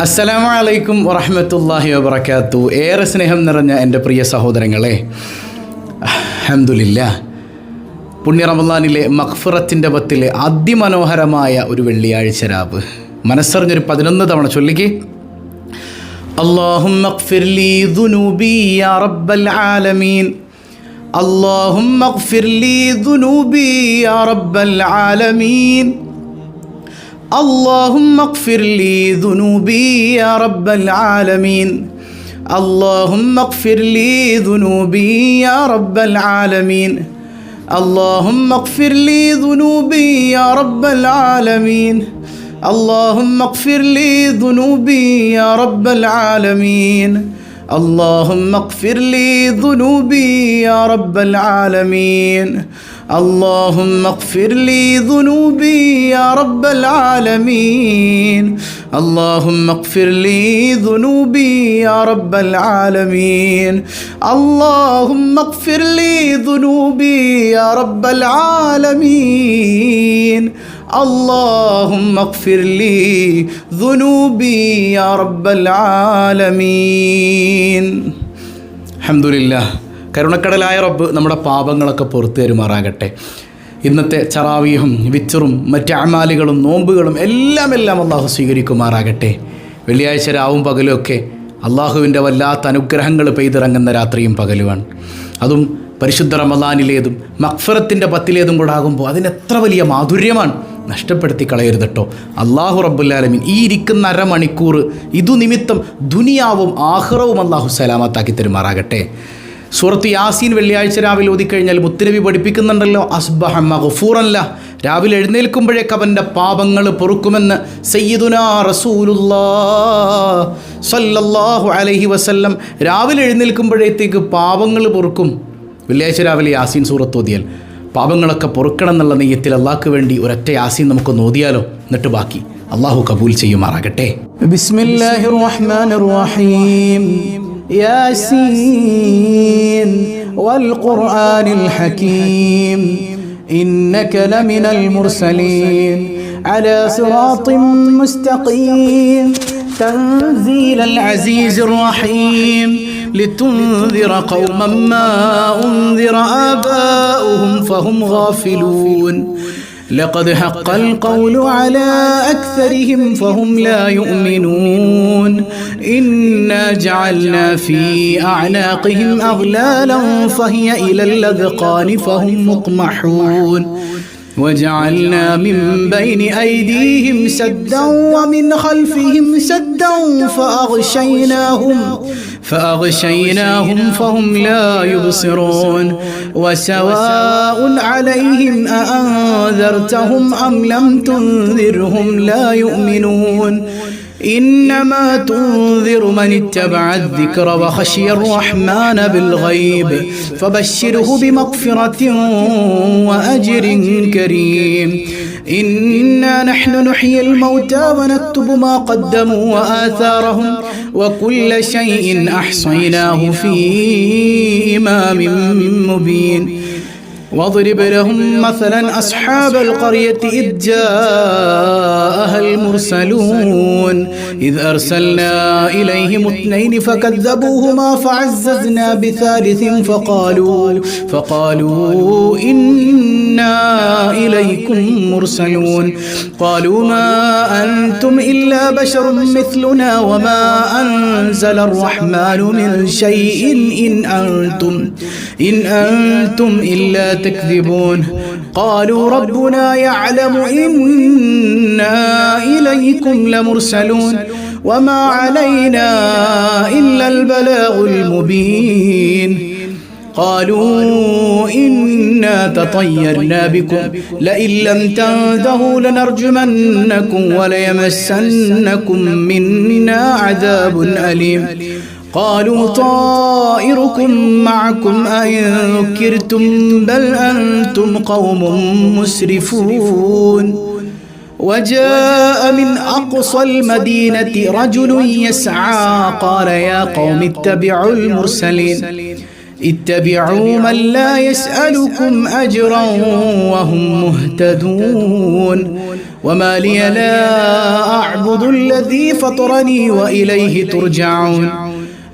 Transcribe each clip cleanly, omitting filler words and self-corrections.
അസ്സലാമു അലൈക്കും വറഹ്മത്തുള്ളാഹി വബറകാതുഹു. ഏറെ സ്നേഹം നിറഞ്ഞ എൻ്റെ പ്രിയ സഹോദരങ്ങളെ, അൽഹംദുലില്ലാഹ്, പുണ്യ റമളാനിലെ മഗ്ഫിറത്തിൻ്റെ പത്തിലെ അതിമനോഹരമായ ഒരു വെള്ളിയാഴ്ച രാവ് മനസ്സറിഞ്ഞൊരു 11 തവണ ചൊല്ലിക്ക്. അല്ലാഹുമ്മ ഗ്ഫിർ ലീ ദുനൂബി യാ റബ്ബൽ ആലമീൻ, അല്ലാഹുമ്മ ഗ്ഫിർ ലീ ദുനൂബി യാ റബ്ബൽ ആലമീൻ, اللهم اغفر لي ذنوبي يا رب العالمين، اللهم اغفر لي ذنوبي يا رب العالمين، اللهم اغفر لي ذنوبي يا رب العالمين، اللهم اغفر لي ذنوبي يا رب العالمين، اللهم اغفر لي ذنوبي يا رب العالمين، اللهم اغفر لي ذنوبي يا رب العالمين، اللهم اغفر لي ذنوبي يا رب العالمين، اللهم اغفر لي ذنوبي يا رب العالمين، اللهم اغفر لي ذنوبي يا رب العالمين. الحمد لله. കരുണക്കടലായ റബ്ബ് നമ്മുടെ പാപങ്ങളൊക്കെ പുറത്തു തരുമാറാകട്ടെ. ഇന്നത്തെ ചറാവിയും വിച്ചറും മറ്റ് അമാലുകളും നോമ്പുകളും എല്ലാം അള്ളാഹു സ്വീകരിക്കുമാറാകട്ടെ. വെള്ളിയാഴ്ച രാവും പകലും ഒക്കെ അള്ളാഹുവിൻ്റെ വല്ലാത്ത അനുഗ്രഹങ്ങൾ പെയ്തിറങ്ങുന്ന രാത്രിയും പകലുമാണ്. അതും പരിശുദ്ധ റമളാനിലേതും മഗ്ഫിറത്തിൻ്റെ പത്തിലേതും കൂടെ ആകുമ്പോൾ അതിനെത്ര വലിയ മാധുര്യമാണ്. നഷ്ടപ്പെടുത്തി കളയരുത് കേട്ടോ. അള്ളാഹു റബ്ബുൽ ആലമീൻ ഈ ഇരിക്കുന്ന അരമണിക്കൂർ ഇതു നിമിത്തം ദുനിയാവും ആഖിറവും അള്ളാഹു സലാമത്താക്കി തരുമാറാകട്ടെ. സൂറത്ത് യാസീൻ വെള്ളിയാഴ്ച രാവിലെ ഓതിക്കഴിഞ്ഞാൽ മുത്തുനബി പഠിപ്പിക്കുന്നുണ്ടല്ലോ, അസ്ബഹ മഗ്ഫൂറൻ ലഹ്, രാവിലെ എഴുന്നേൽക്കുമ്പോഴേക്ക് അവൻ്റെ പാപങ്ങൾ പൊറുക്കുമെന്ന് സയ്യിദുനാ റസൂലുള്ളാഹ് സ്വല്ലല്ലാഹു അലൈഹി വസല്ലം. രാവിലെ എഴുന്നേൽക്കുമ്പോഴത്തേക്ക് പാപങ്ങൾ പൊറുക്കും. വെള്ളിയാഴ്ച രാവിലെ യാസീൻ സൂറത്ത് ഓതിയാൽ പാപങ്ങളൊക്കെ പൊറുക്കണം എന്നുള്ള നെയ്യത്തിൽ അള്ളാഹ്ക്ക് വേണ്ടി ഒരൊറ്റ യാസീൻ നമുക്കൊന്ന് ഓതിയാലോ, എന്നിട്ട് ബാക്കി അള്ളാഹു കബൂൽ ചെയ്യുമാറാകട്ടെ. ബിസ്മില്ലാഹിർ റഹ്മാനിർ റഹീം. ياسين والقرآن الحكيم إنك لمن المرسلين على صراط مستقيم تنزيل العزيز الرحيم لتنذر قوما ما أنذر آباؤهم فهم غافلون لقد حق القول على أكثرهم فهم لا يؤمنون إنا جعلنا في أعناقهم أغلالا فهي إلى الأذقان فهم مقمحون وجعلنا من بين أيديهم سدا ومن خلفهم سدا فأغشيناهم فهم لا يبصرون وسواء عليهم أأنذرتهم أم لم تنذرهم لا يؤمنون إنما تنذر من اتبع الذكر وخشي الرحمن بالغيب فبشره بمغفرة وأجر كريم إنا نحن نحيي الموتى ونكتب ما قدموا وآثارهم وكل شيء أحصيناه في إمام مبين واضرب لهم مثلا أصحاب القرية إذ جاءها المرسلون إذ أرسلنا إليهم 2 فكذبوهما فعززنا بثالث فقالوا إنا إليكم مرسلون قالوا ما أنتم إلا بشر مثلنا وما أنزل الرحمن من شيء إن أنتم إلا تكذبون قالوا ربنا يعلم إنا إليكم لمرسلون وما علينا إلا البلاغ المبين قالوا إنا تطيرنا بكم لئن لم تنتهوا لنرجمنكم وليمسنكم منا عذاب أليم قالوا طائركم معكم أئن ذكرتم بل أنتم قوم مسرفون وجاء من أقصى المدينة رجل يسعى قال يا قوم اتبعوا المرسلين اتبعوا من لا يسألكم أجرا وهم مهتدون وما لي لا أعبد الذي فطرني وإليه ترجعون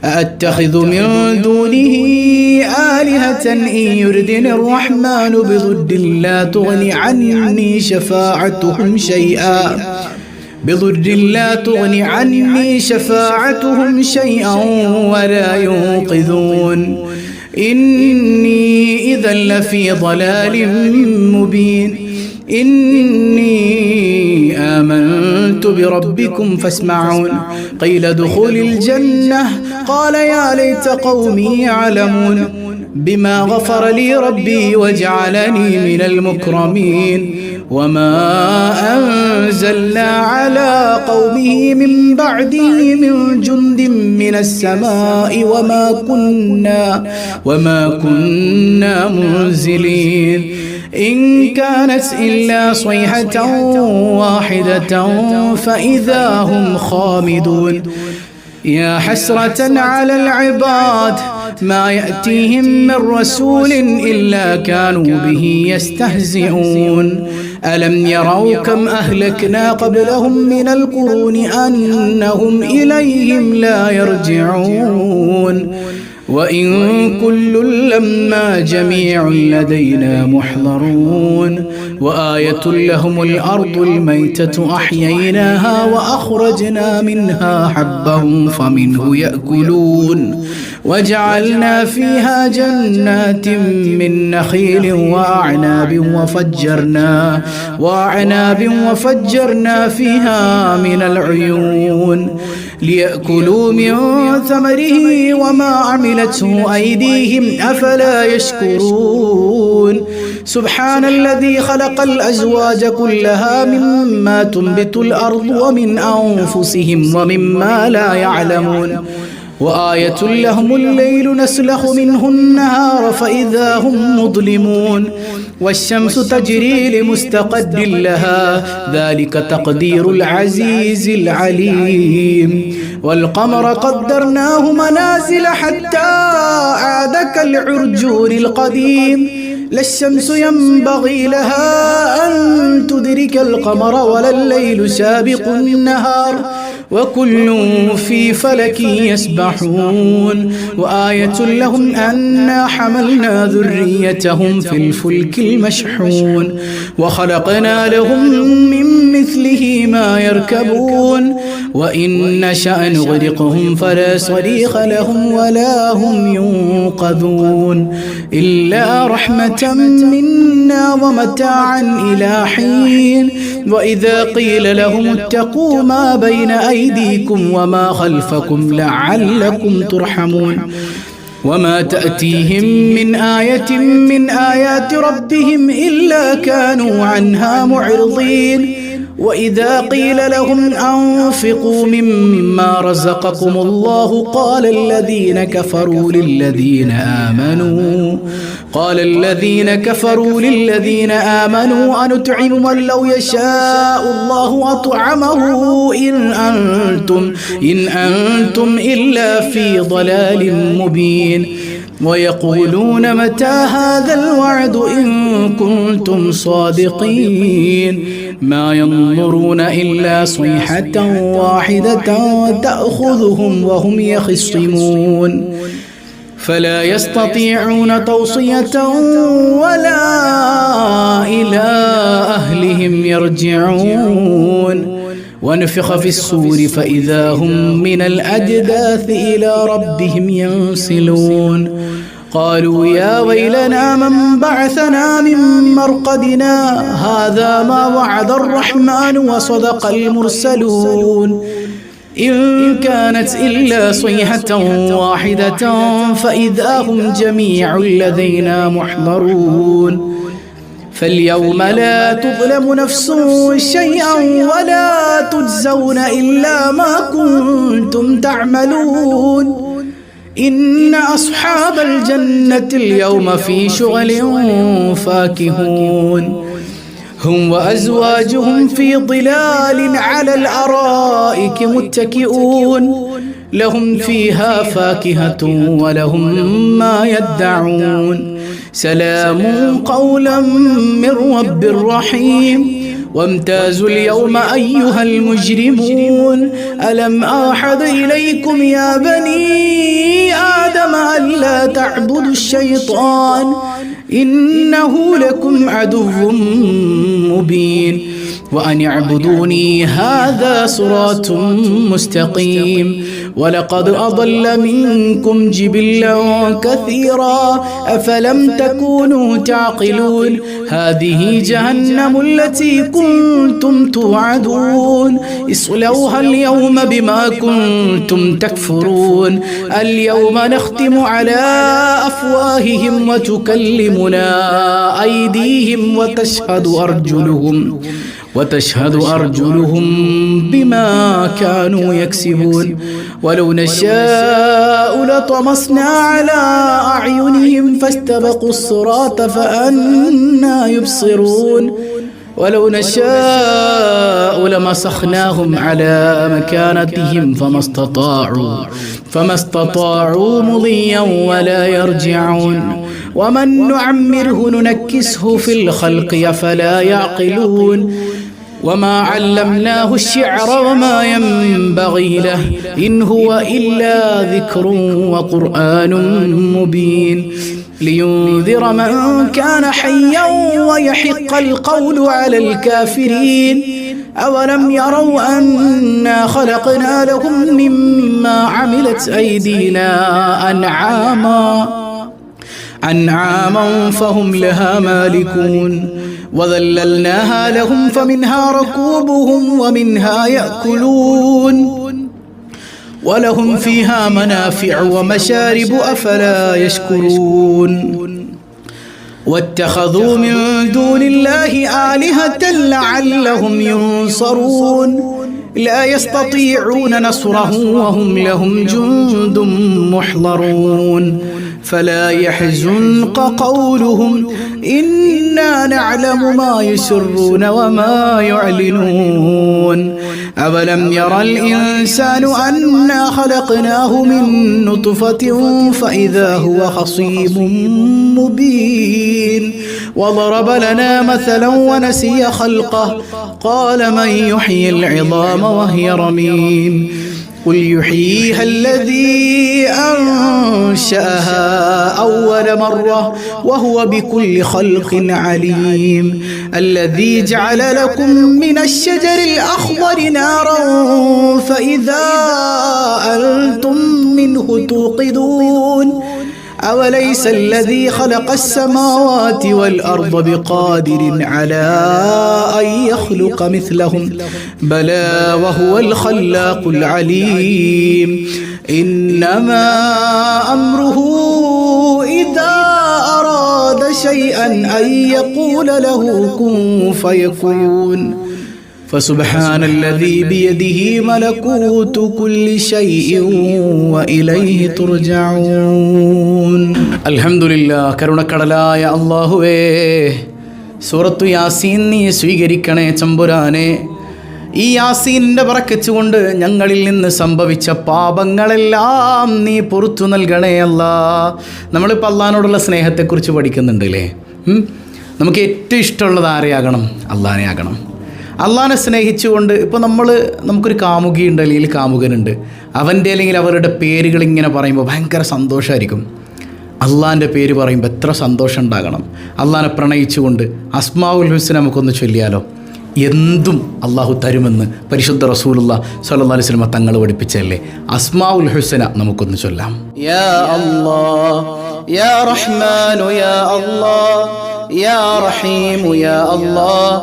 أأتخذ من دونه آلهة إن يردني الرحمن بضر لا تغني عني شفاعتهم شيئا ولا ينقذون إني إذا لفي ضلال مبين إني آمنت بربكم فاسمعون قيل ادخل الجنة قال يا ليت قومي يعلمون بما غفر لي ربي وجعلني من المكرمين وما أنزلنا على قومه من بعده من جند من السماء وما كنا منزلين إن كانت إلا صيحة واحدة فإذا هم خامدون يا حسرة على العباد ما يأتيهم من رسول إلا كانوا به يستهزئون ألم يروا كم أهلكنا قبلهم من القرون أنهم إليهم لا يرجعون وإن كل لما جميع لدينا محضرون وآية لهم الأرض الميتة أحييناها وأخرجنا منها حبا فمنه يأكلون وجعلنا فيها جنات من نخيل وأعناب وفجرنا فيها من العيون ليأكلوا من ثمره وما عملته أيديهم أفلا يشكرون سبحان الذي خلق الأزواج كلها مما تنبت الأرض ومن أنفسهم ومما لا يعلمون وآية لهم الليل نسلخ منه النهار فإذا هم مظلمون والشمس تجري لمستقر لها ذلك تقدير العزيز العليم والقمر قدرناه منازل حتى عاد كالعرجون القديم لا الشمس ينبغي لها أن تدرك القمر ولا الليل سابق النهار وكل في فلك يسبحون وآية لهم أنا حملنا ذريتهم في الفلك المشحون وخلقنا لهم من مثله ما يركبون وإن نشأ نغرقهم فلا صريخ لهم ولا هم ينقذون إلا رحمة منا ومتاعا إلى حين وإذا قيل لهم اتقوا ما بين أيديكم وما خلفكم لعلكم ترحمون وما تأتيهم من آية من آيات ربهم إلا كانوا عنها معرضين وإذا قيل لهم أنفقوا مما رزقكم الله قال الذين كفروا للذين آمنوا أنطعم من لو يشاء الله أطعمه إن أنتم إلا في ضلال مبين ويقولون متى هذا الوعد إن كنتم صادقين ما ينظرون إلا صيحة واحدة تأخذهم وهم يخصمون فلا يستطيعون توصية ولا إلى أهلهم يرجعون ونفخ في الصور فإذا هم من الأجداث إلى ربهم ينسلون قالوا يا ويلنا من بعثنا من مرقدنا هذا ما وعد الرحمن وصدق المرسلون إن كانت إلا صيحة واحدة فإذا هم جميع لدينا محضرون فاليوم لا تظلم نفس شيئا ولا تجزون إلا ما كنتم تعملون إن أصحاب الجنة اليوم في شغل فاكهون هم وأزواجهم في ظلال على الأرائك متكئون لهم فيها فاكهة ولهم ما يدعون سلام قولا من رب رحيم وامتازوا اليوم أيها المجرمون ألم أعهد إليكم يا بني آدم ألا تعبدوا الشيطان إنه لكم عدو مبين وأن اعبدوني هذا صراط مستقيم ولقد أضل منكم جبلا كثيرا أفلم تكونوا تعقلون هذه جهنم التي كنتم توعدون اصلوها اليوم بما كنتم تكفرون اليوم نختم على أفواههم وتكلمنا أيديهم وتشهد أرجلهم بما كانوا يكسبون ولو نشاء لطمسنا على أعينهم فاستبقوا الصراط فأنى يبصرون ولو نشاء لمسخناهم على مكانتهم فما استطاعوا مضيا ولا يرجعون ومن نعمره ننكسه في الخلق أفلا يعقلون وما علمناه الشعر وما ينبغي له إن هو إلا ذكر وقرآن مبين لينذر من كان حيا ويحق القول على الكافرين أولم يروا أنا خلقنا لهم مما عملت أيدينا أنعاما فهم لها مالكون وذللناها لهم فمنها ركوبهم ومنها يأكلون ولهم فيها منافع ومشارب أفلا يشكرون واتخذوا من دون الله آلهة لعلهم ينصرون لا يستطيعون نصرهم وهم لهم جند محضرون فلا يحزنك قولهم إنا نعلم ما يسرون وما يعلنون أولم يرى الإنسان أنا خلقناه من نطفة فإذا هو خصيم مبين وضرب لنا مثلا ونسي خلقه قال من يحيي العظام وهي رميم قل يحييها الذي أنشأها أول مرة وهو بكل خلق عليم الذي جعل لكم من الشجر الأخضر نارا فإذا أنتم منه توقدون أوليس الذي خلق السماوات والأرض بقادر على أن يخلق مثلهم بلى وهو الخلاق العليم إنما أمره إذا أراد شيئا أن يقول له كن فيكون فسبحان الذي بيده ملكوت كل شيء وإليه ترجعون الحمد لله കരുണക്കടലായ അല്ലാഹുവേ സൂറത്തു യാസീൻ നീ സ്വീകരിക്കണേ തമ്പുരാനെ ഈ യാസീനിന്റെ ബറക്കത്ത് കൊണ്ട് ഞങ്ങളിൽ നിന്ന് സംഭവിച്ച പാപങ്ങളെല്ലാം നീ പുറത്തു നൽകണേ അല്ലാ. നമ്മളിപ്പോൾ അള്ളാഹിനോടുള്ള സ്നേഹത്തെക്കുറിച്ച് പഠിക്കുന്നുണ്ട് അല്ലേ? നമുക്ക് ഏറ്റവും ഇഷ്ടമുള്ളത് ആരെയാകണം? അള്ളാഹിനെ ആകണം. അള്ളാഹിനെ സ്നേഹിച്ചുകൊണ്ട് ഇപ്പോൾ നമുക്കൊരു കാമുകിയുണ്ട് അല്ലെങ്കിൽ കാമുകനുണ്ട്, അവൻ്റെ അല്ലെങ്കിൽ അവരുടെ പേരുകൾ ഇങ്ങനെ പറയുമ്പോൾ ഭയങ്കര സന്തോഷമായിരിക്കും. അള്ളാഹിൻ്റെ പേര് പറയുമ്പോൾ എത്ര സന്തോഷം ഉണ്ടാകണം. അള്ളാഹിനെ പ്രണയിച്ചുകൊണ്ട് അസ്മാഉൽ ഹുസ്ന നമുക്കൊന്ന് ചൊല്ലിയാലോ? എന്തും അള്ളാഹു തരുമെന്ന് പരിശുദ്ധ റസൂലുള്ളാഹി സ്വല്ലല്ലാഹു അലൈഹി വസല്ലം തങ്ങൾ പഠിപ്പിച്ചല്ലേ. അസ്മാഉൽ ഹുസ്ന നമുക്കൊന്ന് ചൊല്ലാം. യാ അല്ലാഹ് യാ റഹ്മാനു യാ അല്ലാഹ് യാ റഹീമു യാ അല്ലാഹ്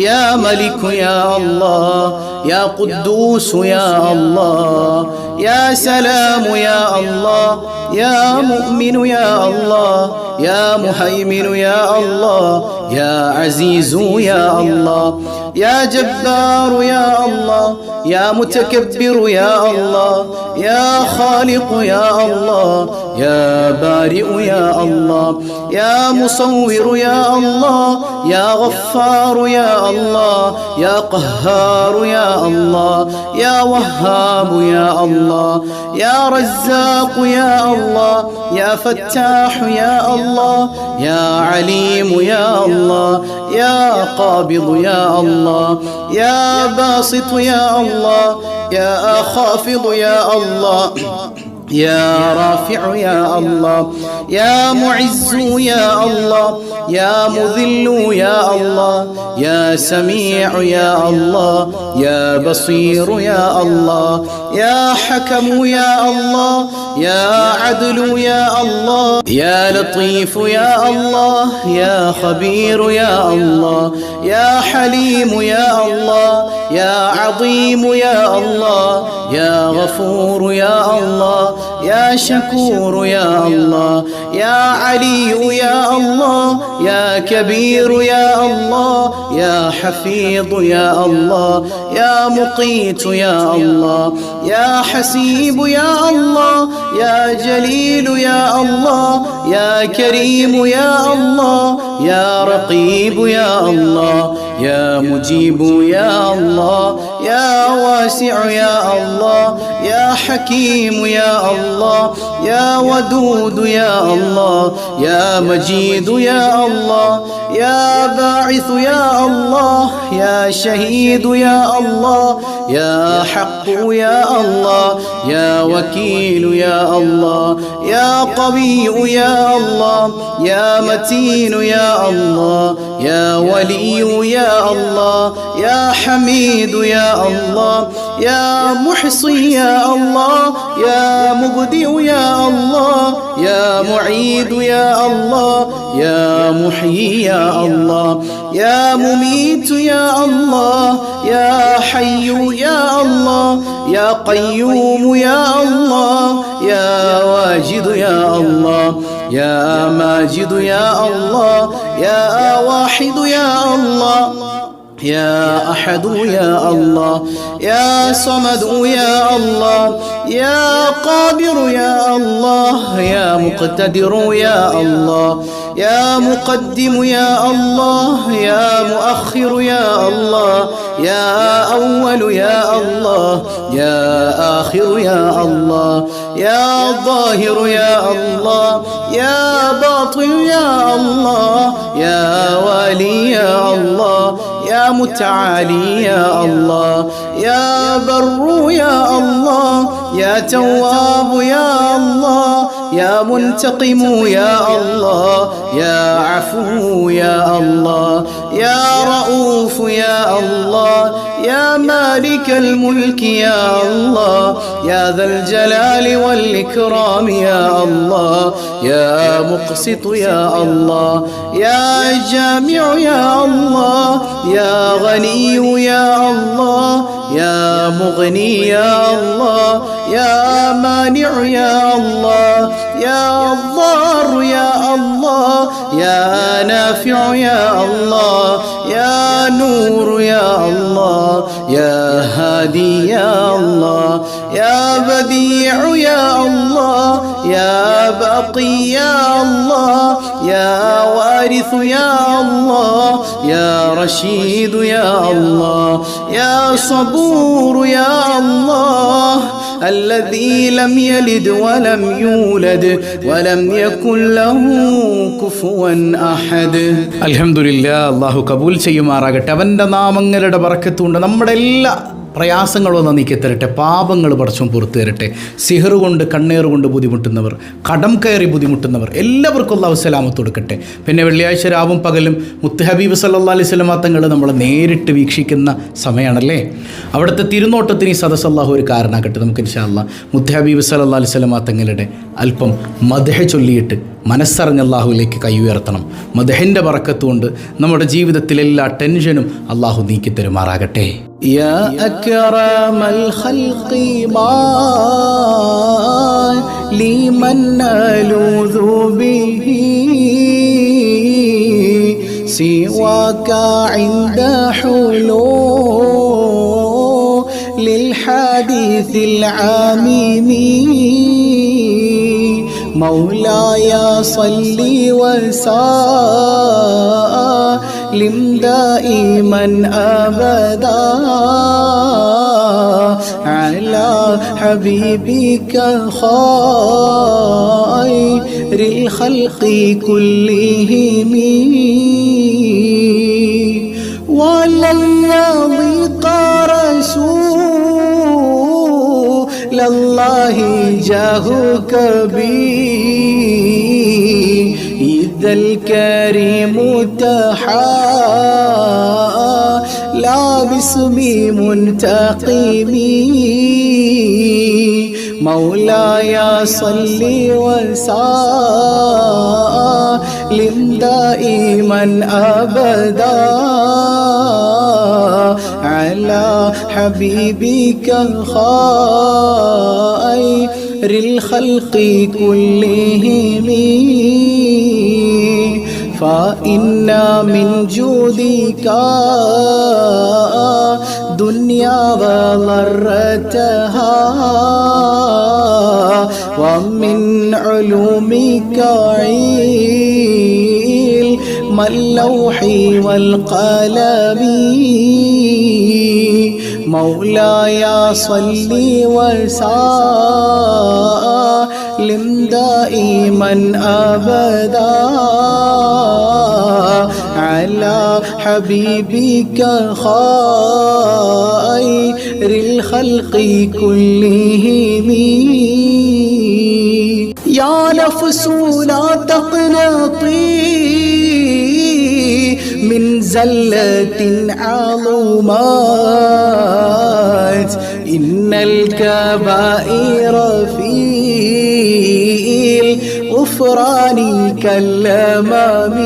യാ മലികു യാ അല്ലാഹ് യാ ഖുദ്ദൂസ് യാ അല്ലാഹ് യാ സലാമു യാ അല്ലാഹ് യാ മുഅ്മിനു യാ അല്ലാഹ് യാ മുഹൈമിനു യാ അല്ലാഹ് യാ അസീസു യാ അല്ലാഹ് യാ ജബ്ബാറു യാ അല്ലാഹ് യാ മുതകബ്ബിറു യാ അല്ലാഹ് യാ ഖാലിഖു യാ അല്ലാഹ് യാ ബാരിഉ യാ അല്ലാഹ് യാ മുസവ്വിറു യാ അല്ലാഹ് യാ ഗഫാറു യാ അല്ലാഹ് യാ ഖഹാറു യാ അല്ലാഹ് യാ വഹ്ഹാബു യാ അല്ലാഹ് യാ റസ്സാഖു യാ അല്ലാഹ് യാ ഫത്താഹു യാ അല്ലാഹ് യാ അലീമു യാ അല്ലാഹ് الله يا قابض يا الله يا باسط يا الله يا خافض يا الله يا رافع يا الله يا معز يا الله يا مذل يا الله يا سميع يا الله يا بصير يا الله يا حكم يا الله يا عدل يا الله يا لطيف يا الله يا خبير يا الله يا حليم يا الله يا عظيم يا الله يا غفور يا الله يا شكور يا الله يا علي يا الله يا كبير يا الله يا حفيظ يا الله يا مقيت يا الله يا حسيب يا الله يا جليل يا الله يا كريم يا الله يا رقيب يا الله يا مجيب يا الله يا واسع يا الله يا حكيم يا الله يا ودود يا الله يا مجيد يا الله يا باعث يا الله يا شهيد يا الله يا حق يا الله يا وكيل يا الله يا قوي يا الله يا متين يا الله يا ولي يا الله يا حميد يا الله يا محصي يا الله يا مبدئ يا الله يا معيد يا الله يا محيي يا الله يا مميت يا الله يا حي يا الله يا قيوم يا الله يا واجد يا الله يا ماجد يا الله يا واحد يا الله يا أحد يا الله يا صمد يا الله يا قادر يا الله يا مقتدر يا الله يا مقدم يا الله يا مؤخر يا الله يا أول يا الله يا آخر يا الله يا ظاهر يا الله يا باطن يا الله يا والي يا الله يا متعالي يا الله يا بر يا الله يا تواب يا الله يا منتقم يا الله يا عفو يا الله يا رؤوف يا الله يا مالك الملك يا الله يا ذا الجلال والإكرام يا الله يا مقسط يا الله يا جامع يا الله يا غني يا الله يا مغني يا الله يا مانع يا الله يا ضار يا الله يا نافع يا الله يا نور يا الله يا هادي يا الله يا بديع يا الله يا باقي يا الله يا وارث يا الله يا رشيد يا الله يا صبور يا الله الذي لم يلد ولم يولد ولم يكن له كفوا أحد. അൽഹംദുലില്ലാ, അല്ലാഹു കബൂൽ ചെയ്യുമാറാകട്ടെ. അവൻ്റെ നാമങ്ങളുടെ ബറക്കത്തുകൊണ്ട് നമ്മുടെ എല്ലാ പ്രയാസങ്ങളൊന്ന് നീക്കിത്തരട്ടെ, പാപങ്ങൾ പടച്ചോൻ പുറത്തു തരട്ടെ. സിഹർ കൊണ്ട് കണ്ണേറ് കൊണ്ട് ബുദ്ധിമുട്ടുന്നവർ, കടം കയറി ബുദ്ധിമുട്ടുന്നവർ എല്ലാവർക്കും അല്ലാഹു സലാമത്ത് കൊടുക്കട്ടെ. പിന്നെ വെള്ളിയാഴ്ച രാവും പകലും മുത്ത് ഹബീബ് സല്ലല്ലാഹു അലൈഹി വസല്ലം തങ്ങൾ നമ്മളെ നേരിട്ട് വീക്ഷിക്കുന്ന സമയമാണല്ലേ. അവിടുത്തെ തിരുനോട്ടത്തിന് ഈ സദസ്സ് അല്ലാഹു ഒരു കാരണമാക്കട്ടെ. നമുക്ക് ഇൻഷാ അല്ലാഹ് മുത്ത് ഹബീബ് സല്ലല്ലാഹു അലൈഹി വസല്ലം തങ്ങളുടെ അല്പം മദ്ഹ് ചൊല്ലിയിട്ട് മനസ്സറിഞ്ഞ് അല്ലാഹുവിലേക്ക് കൈ ഉയർത്തണം. മദ്ഹിൻ്റെ ബറക്കത്ത് കൊണ്ട് നമ്മുടെ ജീവിതത്തിലെല്ലാ ടെൻഷനും അല്ലാഹു നീക്കി തരുമാറാകട്ടെ. يا أكرم الخلق ما لمن نلوذ به سواك عند حلول للحديث العميم مولاي صل وسلم دائما أبدا على حبيبك خير الخلق كلهم. الله جاهك بي إذا الكريم تحالى باسمي منتقمي مولاي صل وسلم دائما أبدا على حبيبك خير الخلق كلهم فإن من جودك دنيا وضرتها ومن علومك علم اللوح والقلم مولاي صل وسلم دائما أبدا على حبيبك خير الخلق كلهم يا نفس لا تقنطي من زلة عظمات إن الكبائر في الغفران كالأمام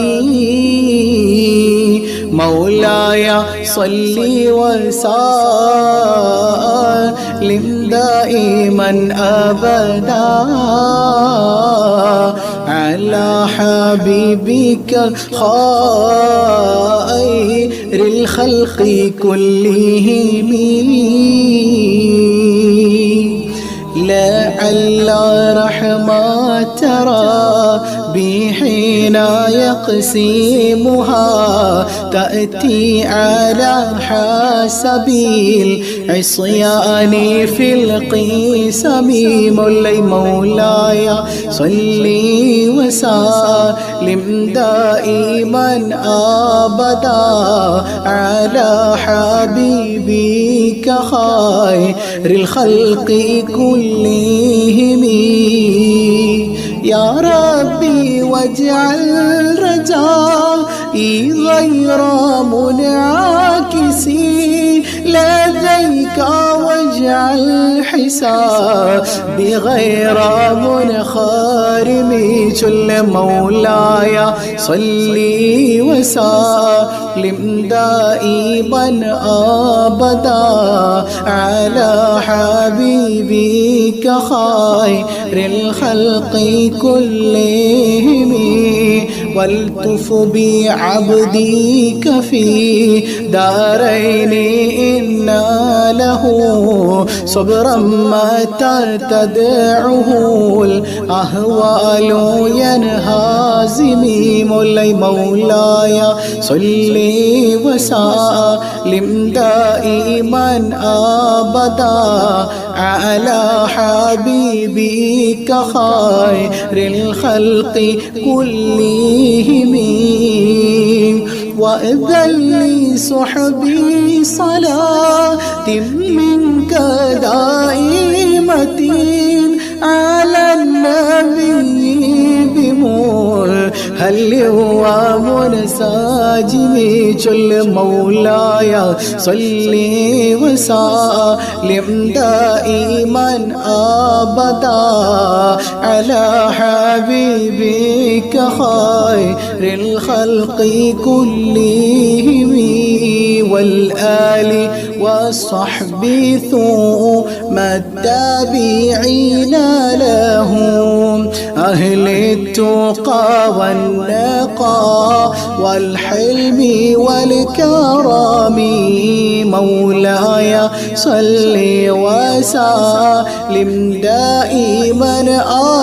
مولاي صل وسلم دائما أبدا على حبيبك خير الخلق كلهم لعل رحمة ربي حين يقسمها تأتي على حسب العصيان في القسم مولاي صل وسلم دائما أبدا على حبيبك خير الخلق كلهم يا ربي واجعل رجائي غير منعكس لديك واجعل حسابي غير منخرم جل مولاي صل وسلم دائما أبدا على حبيبك خير الخلق كلهم والتف بعبدك في دارين إن له صبرا متى تدعه الأهوال ينهزم مولاي صل وسلم دائما أبدا على حبيبك خير الخلق كلهم وأذن لي صحبي صلاة منك دائمة على النبي بمرهل ومنساجم جل مولاي صل وسلم دائما أبدا على حبيبك خير الخلق كلهم والآل والصحب ثم التابعين لهم أهل التقى والنقى والحلم والكرم مولاي صل وسلم دائما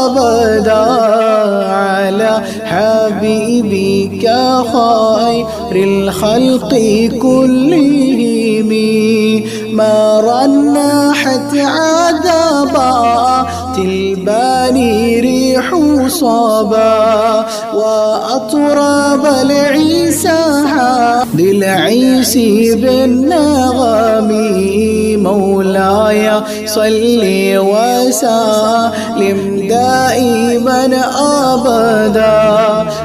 أبدا على حبيبك خير الخلق كلهم ما رنحت عذابات الباني ريح الريح صابا وأطرب العيسى للعيس بالنغم مولاي صل وسلم دائما أبدا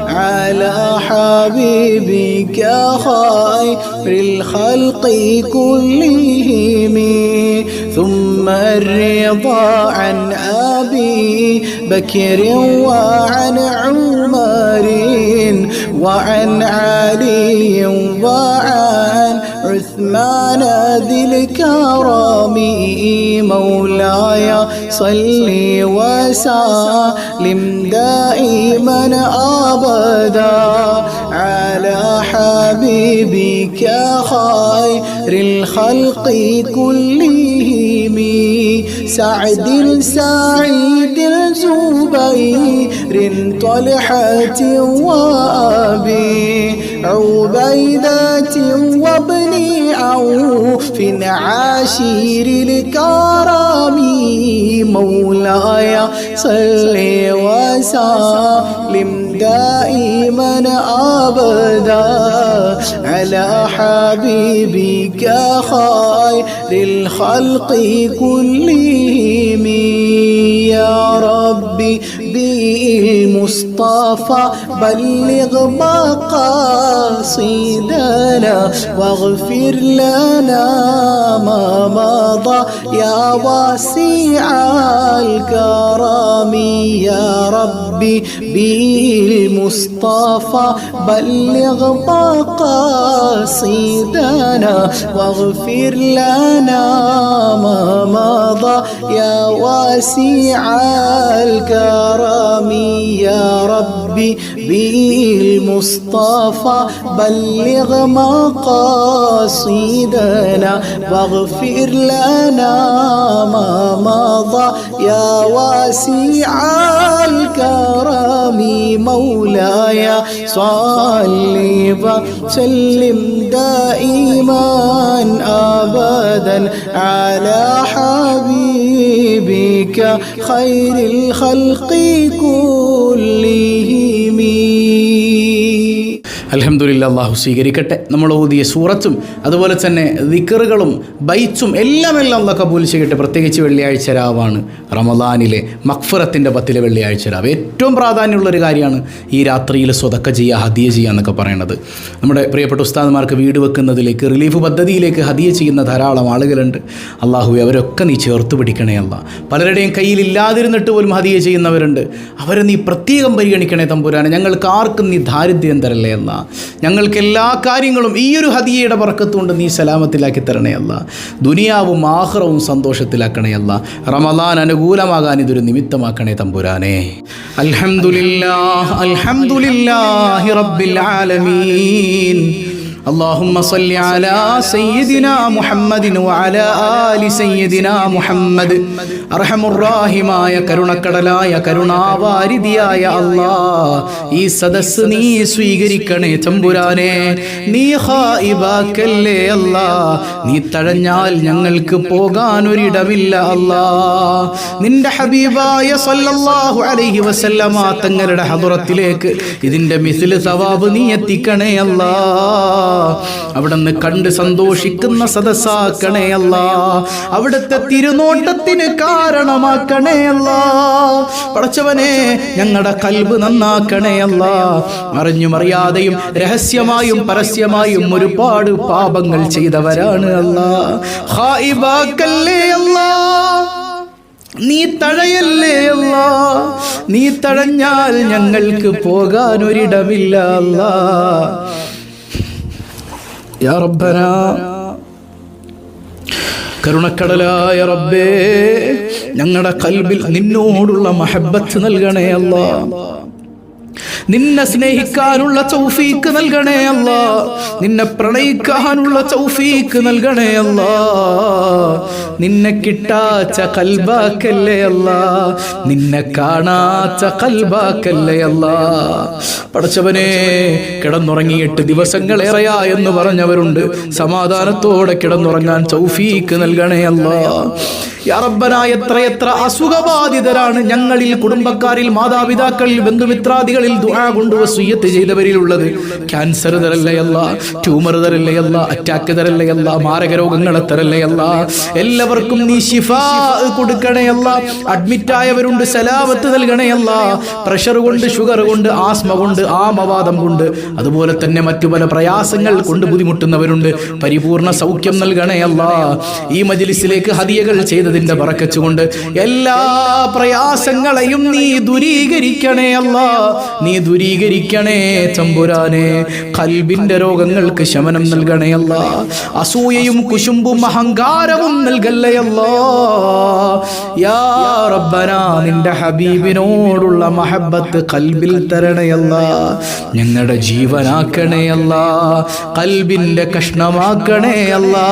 على حبيبك خير الخلق كلهم ثم الرضا عن أبي بكر وعن عمر وعن علي وعن عثمان ذي الكرم مولاي صل وسلم دائما أبدا على حبيبك خير الخلق كلهم سعد سعيد زبير طلحة وأبي عبيدة وابن عوف عاشر الكرم مولاي صل وسلم دائما أبدا على حبيبك خير الخلق كلهم يا ربي بالمصطفى بلغ مقاصدنا واغفر لنا ما مضى يا واسع الكرم يا ربي بالمصطفى بلغ مقاصدنا واغفر لنا ما مضى يا واسع الكرم يا ربي بالمصطفى بلغ مقاصدنا واغفر لنا ما مضى يا واسع الكرم مولاي صل وسلم دائما أبدا على حبيبك خير الخلق كلهم. അൽഹംദുലില്ലാ, അല്ലാഹു സ്വീകരിക്കട്ടെ. നമ്മൾ ഓതിയ സൂറത്തും അതുപോലെ തന്നെ ദിക്റുകളും ബൈത്തും എല്ലാം അല്ലാഹു കബൂൽ ചെയ്യട്ടെ. പ്രത്യേകിച്ച് വെള്ളിയാഴ്ച രാവാണ്, റമദാനിലെ മഗ്ഫിറത്തിൻ്റെ 10 വെള്ളിയാഴ്ച രാവ്. ഏറ്റവും പ്രാധാന്യമുള്ളൊരു കാര്യമാണ് ഈ രാത്രിയിൽ സ്വതക്ക ചെയ്യുക, ഹദിയ ചെയ്യുക എന്നൊക്കെ പറയുന്നത്. നമ്മുടെ പ്രിയപ്പെട്ട ഉസ്താദുമാർക്ക് വീട് വെക്കുന്നതിലേക്ക്, റിലീഫ് പദ്ധതിയിലേക്ക് ഹദിയ ചെയ്യുന്ന ധാരാളം ആളുകളുണ്ട്. അല്ലാഹുവേ, അവരൊക്കെ നീ ചേർത്ത് പിടിക്കണേ അല്ലാ. പലരുടെയും കയ്യിലില്ലാതിരുന്നിട്ട് പോലും ഹദിയ ചെയ്യുന്നവരുണ്ട്. അവരെ നീ പ്രത്യേകം പരിഗണിക്കണേ തമ്പുരാനെ. ഞങ്ങൾക്ക് ആർക്കും നീ ദാരിദ്ര്യം തരല്ലേ അല്ലാ. ഞങ്ങൾക്ക് എല്ലാ കാര്യങ്ങളും ഈ ഒരു ഹദിയയുടെ ബർക്കത്തുകൊണ്ട് നീ സലാമത്തിലാക്കി തരണേ അല്ലാ. ദുനിയാവും ആഖിറവും സന്തോഷത്തിലാക്കണേ അല്ലാ. റമദാൻ അനുകൂലമാകാൻ ഇതൊരു നിമിത്തമാക്കണേ തമ്പുരാനെ. അൽഹംദുലില്ലാഹ് അൽഹംദുലില്ലാഹി റബ്ബിൽ ആലമീൻ. اللهم صل على سيدنا محمد وعلى آل سيدنا محمد. അർഹമുറാഹിമായ കരുണക്കടലായ കരുണാവാരിധിയായ അല്ലാഹ്, ഈ സദസ്സ് നീ സ്വീകരിക്കണേ തമ്പുരാനെ. നീ ഖായിബാക്കല്ലേ അല്ലാഹ്. നീ തഴഞ്ഞാൽ ഞങ്ങൾക്ക് പോകാൻ ഒരിടമില്ല അല്ലാഹ്. നിന്റെ ഹബീബായ സല്ലല്ലാഹു അലൈഹി വസല്ലമ തങ്ങളുടെ ഹദറത്തിലേക്ക് ഇതിന്റെ മിസ്ല് സവാബ് നീ എത്തിക്കണേ അല്ലാഹ്. അവിടുന്ന് കണ്ട് സന്തോഷിക്കുന്ന സദസ്സാക്കണേ അല്ലാ. അവിടുത്തെ തിരുനോട്ടത്തിന് കാരണമാക്കണേ അല്ലാ. പടച്ചവനെ, ഞങ്ങളുടെ കൽബ് നന്നാക്കണേ അല്ലാ. അറിഞ്ഞും അറിയാതെയും രഹസ്യമായും പരസ്യമായും ഒരുപാട് പാപങ്ങൾ ചെയ്തവരാണ് അല്ലാ. ഖായിബാക്കല്ലേ അല്ലാ. നീ തഴയല്ലേ അല്ലാ. നീ തഴഞ്ഞാൽ ഞങ്ങൾക്ക് പോകാൻ ഒരിടമില്ല അല്ലാ. യാ റബ്ബനാ, കരുണക്കടലായ റബ്ബേ, ഞങ്ങളുടെ ഖൽബിൽ നിന്നോടുള്ള മഹബ്ബത്ത് നൽകണേ അല്ലാ. നിന്നെ സ്നേഹിക്കാനുള്ള തൗഫീക്ക് നൽകണേ അല്ലാ. നിന്നെ പ്രണയിക്കാനുള്ള തൗഫീക്ക് നൽകണേ അല്ലാ. നിന്നെ കിട്ടാച്ച കൽബാക്കല്ലേ അല്ലാ. നിന്നെ കാണാച്ച കൽബാക്കല്ലേ അല്ലാ. പടച്ചവനെ, കിടന്നുറങ്ങിയിട്ട് ദിവസങ്ങളേറെയാ എന്ന് പറഞ്ഞവരുണ്ട്. സമാധാനത്തോടെ കിടന്നുറങ്ങാൻ തൗഫീക്ക് നൽകണേ അല്ലാ. യാ റബ്ബനാ, എത്രയെത്ര അസുഖബാധിതരാണ് ഞങ്ങളിൽ, കുടുംബക്കാരിൽ, മാതാപിതാക്കളിൽ, ബന്ധുമിത്രാദികളിൽ ദുആ കൊണ്ട് വസിയ്യത്ത് ചെയ്തവരിലുള്ളത്. ക്യാൻസർ തരല്ലയല്ല, ട്യൂമർ തരല്ലയല്ല, അറ്റാക്ക് തരല്ലയല്ല, മാരക രോഗങ്ങളെ തരല്ലയല്ല. എല്ലാവർക്കും നീ ശിഫാ കൊടുക്കണേയല്ല. അഡ്മിറ്റ് ആയവരുണ്ട്, സലാമത്ത് നൽകണേയല്ല. പ്രഷർ കൊണ്ട്, ഷുഗർ കൊണ്ട്, ആസ്മ കൊണ്ട്, ആമവാദം കൊണ്ട്, അതുപോലെ തന്നെ മറ്റു പല പ്രയാസങ്ങൾ കൊണ്ട് ബുദ്ധിമുട്ടുന്നവരുണ്ട്. പരിപൂർണ സൗഖ്യം നൽകണേയല്ല. ഈ മജ്ലിസിലേക്ക് ഹദിയകൾ ചെയ്തതിന്റെ ബറക്കത്ത് കൊണ്ട് എല്ലാ പ്രയാസങ്ങളെയും നീ ദൂരീകരിക്കണേ അല്ലാ. നീ ദൂരീകരിക്കണേ തമ്പുരാനെ. ഖൽബിന്റെ രോഗങ്ങൾക്ക് ശമനം നൽകണേ അല്ലാ. അസൂയയും കുശുമ്പും അഹങ്കാരവും നൽകല്ലേ അല്ലാ. യാ റബ്ബനാ, നിന്റെ ഹബീബിനോടുള്ള മഹബ്ബത്ത് ഖൽബിൽ തരണേ അല്ലാ. ഞങ്ങളുടെ ജീവനാക്കണേ അല്ലാ. ഖൽബിന്റെ കഷ്ണമാക്കണേ അല്ലാ.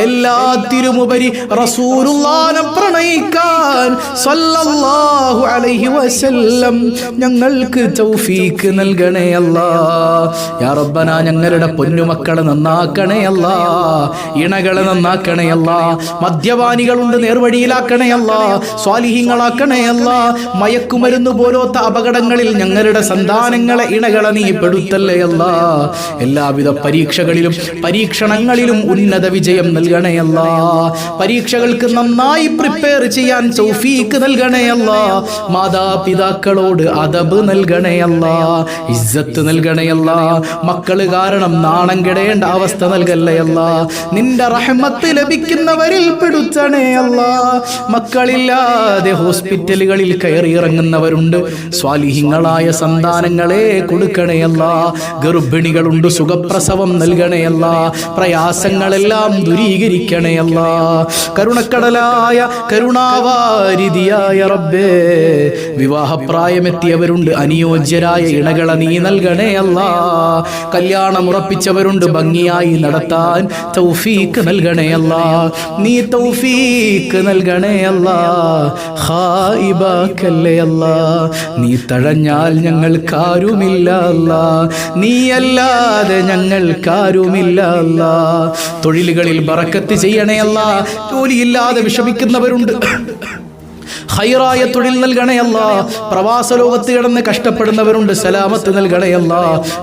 എല്ലാത്തിനുമുപരി റസൂലുള്ളാഹിനെ പ്രണയിക്കാൻ സല്ലല്ലാഹു അലൈഹി വസല്ലം ഞങ്ങൾക്ക് തൗഫീക്ക് നൽകണേ അല്ലാ. യാ റബ്ബനാ, ഞങ്ങളുടെ പൊന്നുമക്കളെ നന്നാക്കണേ അല്ലാ. ഇണകളെ നന്നാക്കണേ അല്ലാ. മദ്യപാനികളുണ്ട്, നേർവഴിയിലാക്കണേ അല്ലാ. സ്വാലിഹീങ്ങളാക്കണേ അല്ലാ. മയക്കുമരുന്ന് പോലത്തെ അപകടങ്ങളിൽ ഞങ്ങളുടെ സന്താനങ്ങളെ, ഇണകളെ നീ പെടുത്തല്ലേ അല്ലാ. എല്ലാവിധ പരീക്ഷകളിലും പരീക്ഷണങ്ങളിലും ഉന്നത വിജയം നൽകണേ അല്ലാ. പരീക്ഷകൾക്ക് നന്നായി പ്രിപ്പയർ ചെയ്യാൻ തൗഫീക്ക് നൽകണേ അല്ലാ. മാതാപിതാക്കളോട് അദബ് നൽകണേ അല്ലാ. ഇസ്സത്ത് നൽകണേ അല്ലാ. മക്കള് കാരണം നാണം കെടേണ്ട അവസ്ഥ നൽകല്ലേ അല്ലാ. നിന്റെ റഹ്മത്ത് ലഭിക്കുന്നവരിൽ പെടുത്തണേ അല്ലാ. മക്കളില്ലാതെ ഹോസ്പിറ്റലുകളിൽ കയറിയിറങ്ങുന്നവരുണ്ട്. സ്വാലിഹിങ്ങളായ സന്താനങ്ങളെ കൊടുക്കണേ അല്ലാ. ഗർഭിണികളുണ്ട്, സുഖപ്രസവം നൽകണേ അല്ലാ. പ്രയാസങ്ങളെല്ലാം ദൂരീകരിക്കണേ അല്ലാ. കരുണക്കടലായ കരുണാവാരിധിയായ റബ്ബേ, വിവാഹപ്രായമെത്തിയവരുണ്ട്, അനുയോജ്യരായ ഇണകളെ നീ നൽകണേ അല്ലാ. കല്യാണം ഉറപ്പിച്ചവരുണ്ട്, ഭംഗിയായി നടത്താൻ തൗഫീക്ക് നൽകണേ അല്ലാ. നീ തൗഫീക്ക് നൽകണേ അല്ലാ. ഖായിബാക്കല്ലേ അല്ലാ. നീ തഴഞ്ഞാൽ ഞങ്ങൾക്കാരുമില്ല അല്ലാ. നീയല്ലാതെ ഞങ്ങൾക്കാരുമില്ല അല്ലാ. തൊഴിലുകളിൽ ബറക്കത്ത് ചെയ്യണേ അല്ലാ. ജോലിയില്ലാതെ വിഷമിക്കുന്നവരുണ്ട്, ഖൈറായ തൊഴിൽ നൽകണേ അല്ലാ. പ്രവാസ ലോകത്ത് കിടന്ന് കഷ്ടപ്പെടുന്നവരുണ്ട്, സലാമത്ത് നൽകണേ അല്ലാ.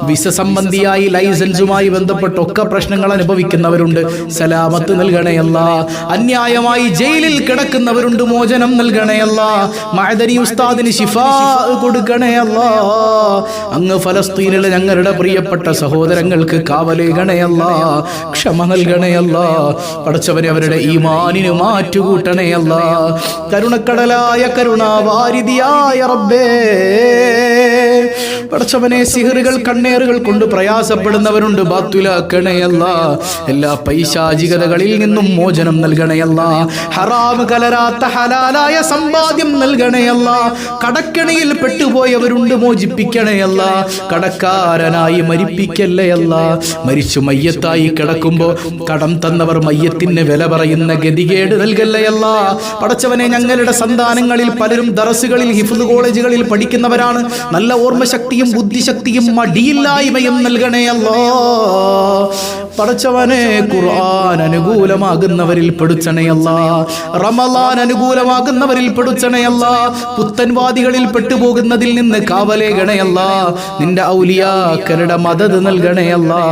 വിസ സംബന്ധിയായി ലൈസൻസുമായി ബന്ധപ്പെട്ടൊക്കെ പ്രശ്നങ്ങൾ അനുഭവിക്കുന്നവരുണ്ട്, സലാമത്ത് നൽകണേ അല്ലാ. അന്യായമായി ജയിലിൽ കിടക്കുന്നവരുണ്ട്, മോചനം നൽകണേ അല്ലാ. മഅദനി ഉസ്താദിന് ശിഫാ കൊടുക്കണേ അല്ലാ. അങ്ങ് ഫലസ്തീനിലെ ഞങ്ങളുടെ പ്രിയപ്പെട്ട സഹോദരങ്ങൾക്ക് കാവലേകണേ അല്ലാ. ക്ഷമ നൽകണേ അല്ലാ. പടച്ചവനെ, അവരുടെ ഈമാനിന് മാറ്റുകൂട്ടണേ അല്ലാ. കരുണക്കടല കരുണാവാരിധിയായ റബ്ബേ, പടച്ചവനെ, സിഹറുകൾ, കണ്ണേറുകൾ കൊണ്ട് പ്രയാസപ്പെടുന്നവരുണ്ട്, ബാത്തുലാക്കണേ അല്ലാ. എല്ലാ പൈശാചികതകളിൽ നിന്നും മോചനം നൽകണേ അല്ലാ. ഹറാം കലരാത്ത ഹലാലായ സമ്പാദ്യം നൽകണേ അല്ലാ. കടക്കണിയിൽ പെട്ടുപോയവരുണ്ട്, മോചിപ്പിക്കണേ അല്ലാ. കടക്കാരനായി മരിപ്പിക്കല്ലേ അല്ലാ. മരിച്ചു മയ്യത്തായി കിടക്കുമ്പോ കടം തന്നവർ മയ്യത്തിന് വില പറയുന്ന ഗതികേട് നൽകല്ലേ അല്ലാ. പടച്ചവനെ, ഞങ്ങളുടെ സന്താനങ്ങളിൽ പലരും ദറസുകളിൽ, ഹിഫ്ള് കോളേജുകളിൽ പഠിക്കുന്നവരാണ്. നല്ല ഓർമ്മശക്തിയും ബുദ്ധിശക്തിയും മടിയില്ലായ്മയും നൽകണേ അല്ലാ. പടച്ചവനെ, ഖുർആൻ അനുകൂലമാകുന്നവരിൽ പെടുത്തണേ അല്ലാ. റമളാൻ അനുകൂലമാകുന്നവരിൽ പെടുത്തണേ അല്ലാ. പുത്തൻവാദികളിൽ പെട്ടുപോകുന്നതിൽ നിന്ന് കാവലേകണേ അല്ലാ. നിന്റെ ഔലിയാക്കളുടെ മദദ് നൽകണേ അല്ലാ.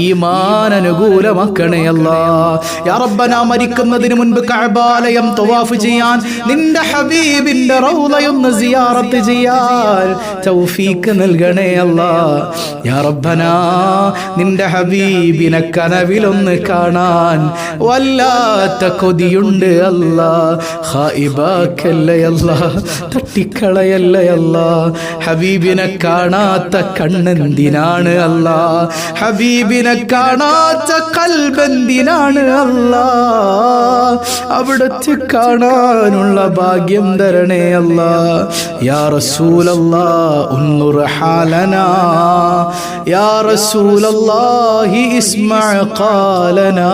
ഈമാൻ അനുകൂലമാക്കണേ അല്ലാ. യാ റബ്ബനാ, മരിക്കുന്നതിന് മുൻപ് കഅബാലയം തവാഫ് ചെയ്യാൻ, നിന്റെ ഹബീബിന്റെ റൗളയൊന്ന് സിയാറത്ത് ചെയ്യാൻ തൗഫീക്ക് നൽകണേ അല്ലാ. യാ റബ്ബനാ, നിന്റെ ഹബീബിനെ കനവിലൊന്ന് കാണാൻ വല്ലാത്ത കൊതിയുണ്ട് അല്ലാ. ഖായിബാക്കല്ലേ അല്ലാ, തട്ടിക്കളയല്ലേ അല്ലാ. ഹബീബിനെ കാണാത്ത കണ്ണെന്തിനാണ് അല്ലാ, ഹബീബിനെ കാണാത്ത കൽബെന്തിനാണ് അല്ലാ. അവിടുത്തെ കാണാനുള്ള ഭാഗ്യം തരണേ അല്ലാ. യാ റസൂലല്ലാഹ് ഉൻദുർ ഹാലനാ, യാ റസൂലല്ലാഹി ഇസ്മഅ ഖാലനാ,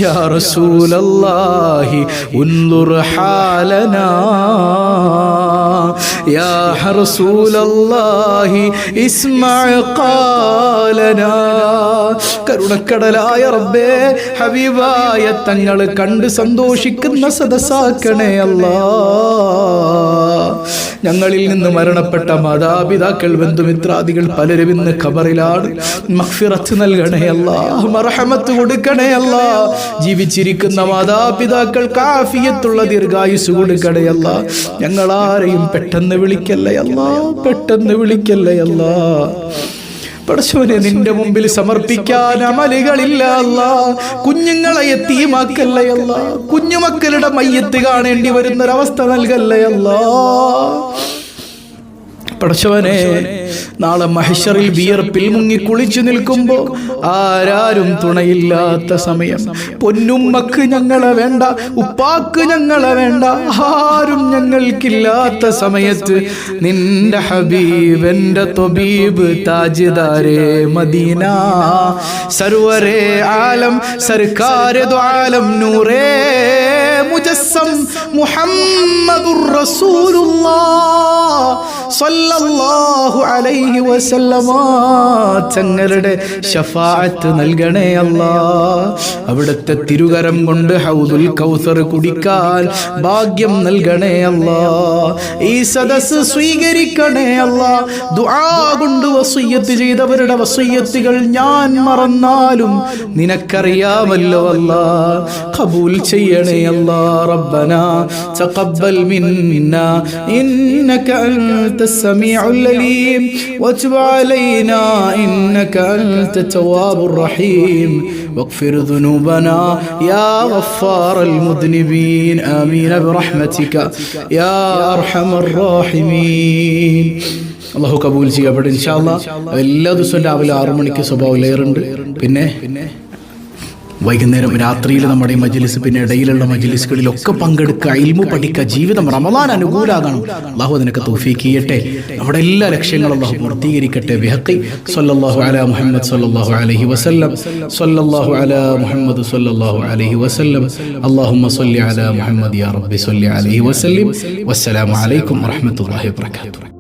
യാ റസൂലല്ലാഹി ഉൻദുർ ഹാലനാ, യാ റസൂലല്ലാഹി ഇസ്മഅ ഖാലനാ. കരുണക്കടലായ റബ്ബേ, ഹബീബായ തങ്ങൾ കണ്ട് സന്തോഷിക്കുന്ന സദസ്സാക്കണേ അല്ലാ. ഞങ്ങളിൽ നിന്ന് മരണപ്പെട്ട മാതാപിതാക്കൾ, ബന്ധുമിത്രാദികൾ പലരും ഇന്ന് ഖബറിലാണ്. മഗ്ഫിറത്ത് നൽകണേ അല്ലാ, മർഹമത്ത് കൊടുക്കണേ അല്ലാ. ജീവിച്ചിരിക്കുന്ന മാതാപിതാക്കൾക്ക് ആഫിയത്തുള്ള ദീർഘായുസ് കൊടുക്കണേ അല്ലാ. ഞങ്ങളാരെയും പെട്ടെന്ന് വിളിക്കല്ലേ അല്ലാ, പെട്ടെന്ന് വിളിക്കല്ലേ അല്ലാ. പടച്ചവനെ, നിന്റെ മുമ്പിൽ സമർപ്പിക്കാൻ അമലുകളില്ല അല്ലാ. കുഞ്ഞുങ്ങളെ യതീമാക്കല്ലേ അല്ലാ, കുഞ്ഞുമക്കളുടെ മയ്യത്ത് കാണേണ്ടി വരുന്നൊരവസ്ഥ നൽകല്ലേ അല്ലാ. പടച്ചവനെ, നാളെ മഹ്ശറിൽ വിയർപ്പിൽ മുങ്ങി കുളിച്ചു നിൽക്കുമ്പോ ആരാരും തുണയില്ലാത്ത സമയം, പൊന്നുമ്മക്ക് ഞങ്ങളെ വേണ്ട, ഉപ്പാക്ക് ഞങ്ങളെ വേണ്ട, ആരും ഞങ്ങൾക്കില്ലാത്ത സമയത്ത് നിന്റെ ഹബീബ്, എന്റെ തൊബീബ്, താജ്ദാരെ മദീന, സർവരെ ആലം, സർക്കാരെ ദു ആലം, നൂറേ മുജസ്സം മുഹമ്മദുർ റസൂലുള്ളാഹ് സല്ലല്ലാഹു അലൈഹി വസല്ലമ തങ്ങളുടെ ശഫാഅത്ത് നൽകണേ അല്ലാ. അവിടുത്തെ തിരുകരം കൊണ്ട് ഹൗദുൽ കൗസർ കുടിക്കാൻ ഭാഗ്യം നൽകണേ അല്ലാ. ഈ സദസ്സ് സ്വീകരിക്കണേ അല്ലാ. ദുആ കൊണ്ട് വസിയ്യത്ത് ചെയ്തവരുടെ വസിയ്യത്തുകൾ ഞാൻ മറന്നാലും നിനക്കറിയാമല്ലോ അല്ലാ. ഖബൂൽ ചെയ്യണേ അല്ലാ. റബ്ബനാ തഖബ്ബൽ മിന്നാ ഇന്നക അൻത السميع العليم وتب علينا إنك أنت التواب الرحيم واغفر ذنوبنا يا غفار المذنبين آمين برحمتك يا أرحم الراحمين. അള്ളാഹു കബൂൽ ചെയ്യപ്പെടും ഇൻഷാ അല്ലാഹ്. എല്ലാ ദിവസവും രാവിലെ 6 മണിക്ക് സ്വഭാവം ലെയറുണ്ട്. പിന്നെ വൈകുന്നേരം രാത്രിയിൽ നമ്മുടെ ഈ മജ്ലിസ്, പിന്നെ ഇടയിലുള്ള മജ്ലിസുകളിലൊക്കെ പങ്കെടുക്കുക, ഇൽമു പഠിക്കുക. ജീവിതം റമളാൻ അനുകൂലാകണം. അല്ലാഹു അതിനൊക്കെ തൗഫീഖ് ചെയ്യട്ടെ. നമ്മുടെ എല്ലാ ലക്ഷ്യങ്ങളും അല്ലാഹു പൂർത്തീകരിക്കട്ടെ. ബിഹഖി സ്വല്ലല്ലാഹു അലാ മുഹമ്മദ് സ്വല്ലല്ലാഹു അലൈഹി വസല്ലം, സ്വല്ലല്ലാഹു അലാ മുഹമ്മദ് സ്വല്ലല്ലാഹു അലൈഹി വസല്ലം. അല്ലാഹുമ്മ സ്വല്ലി അലാ മുഹമ്മദ് യാ റബ്ബി സ്വല്ലി അലൈഹി വസല്ലം. വസ്സലാമു അലൈക്കും വറഹ്മത്തുള്ളാഹി വബറകാതുഹു.